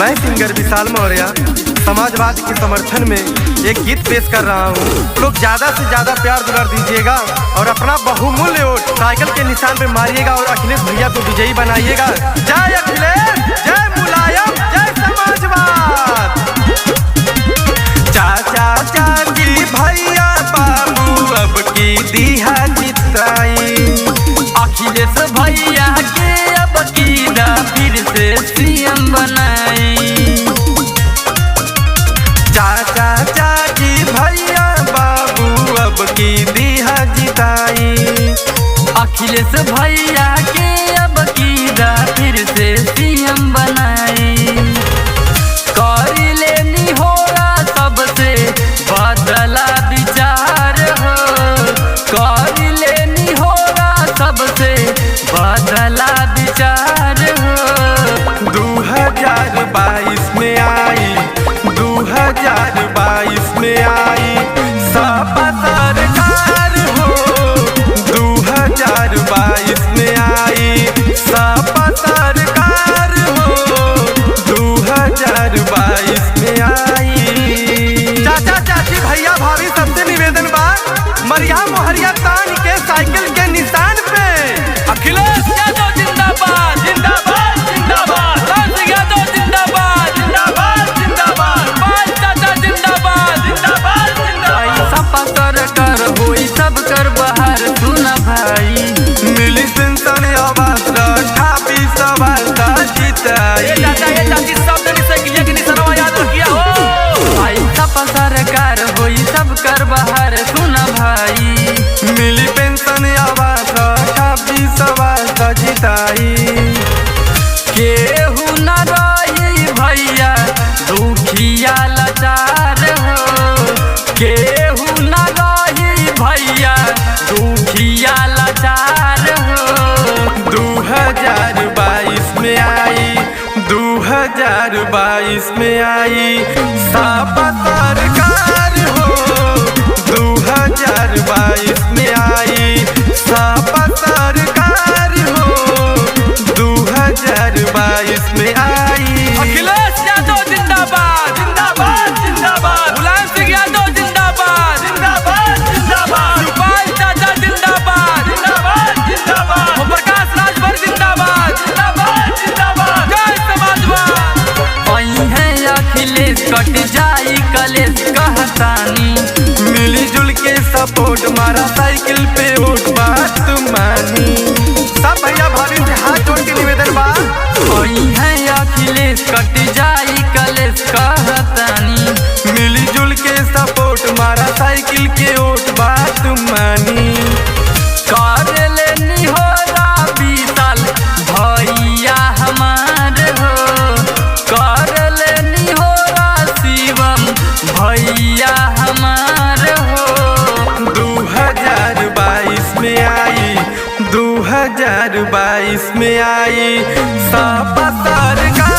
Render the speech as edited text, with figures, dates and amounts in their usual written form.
मैं सिंगर विशाल मौर्य समाजवाद के समर्थन में एक गीत पेश कर रहा हूँ। लोग ज्यादा से ज्यादा प्यार दुलार दीजिएगा और अपना बहुमूल्य वोट साइकिल के निशान पे मारिएगा और अखिलेश भैया को विजयी बनाइएगा। जय अखिलेश, जय मुलायम, जय समाजवाद। चाचा चाची भैया बाबू अब की दिहा जिताई, अखिलेश भैया के अब की दा फिर से सीएम बनाई। चाचा चाची भैया बाबू अब की दिहा जिताई, अखिलेश भैया के अब की दा फिर से सीएम बनाई। कर लेनी होगा सबसे बदला विचार हो, कर लेनी होगा सबसे बदला विचार हो। 2022 में आई, 2022 में आई सपा सरकार हो, 2022 में आई सपा सरकार हो, 2022 में आई। चाचा चाची भैया भाभी सबसे निवेदन बा, मरिया मोहरिया तान के साइकिल के निशान पे अखिलेश यादव जिंदाबाद जिंदाबाद जिंदाबाद, लाल यादव जिंदाबाद जिंदाबाद जिंदाबाद, पाल चाचा जिंदाबाद जिंदाबाद जिंदाबाद। सपा सरकार होई सब कर बाहर सुना भाई, मिली पेंशन आवास रखा भी सवाल जिताई। ये चाची सब ने साइकिल के निशान याद रखिया हो। आई सपा सरकार होई सब कर बाहर सुना भाई, मिली पेंशन आवास रखा भी सवाल जिताई। केहू न रही भैया दुखिया लाचार हो, केहू न रही भैया दुखिया लाचार हो। 2022 में आई, 2022 में आई सपा सरकार हो, 2022 में आई सपा सरकार हो, 2022 में आई। अखिलेश यादव जिंदाबाद जिंदाबाद जिंदाबाद, मुलायम सिंह यादव जिंदाबाद जिंदाबाद जिंदाबाद, सुपाल चाचा जिंदाबाद जिंदाबाद जिंदाबाद, ओम प्रकाश राजभर जिंदाबाद जिंदाबाद जिंदाबाद, जय समाजवाद। वही है अखिलेश कट जाई कलेश कहतानी, मिली जुल के सपोर्ट मारा साइकिल पे वोट बात मानी। सब भैया भाभी से हाथ जोड़ के निवेदन बा, वही है अखिलेश कट जाई कलेश कहतानी, मिली जुल के सपोर्ट मारा साइकिल के वोट बात मानी। कर लेनी हो विशाल भैया हमार हो, कर लेनी हो शिवम भैया हमार हो। 2022 में आई, 2022 में आई सपा सरकार।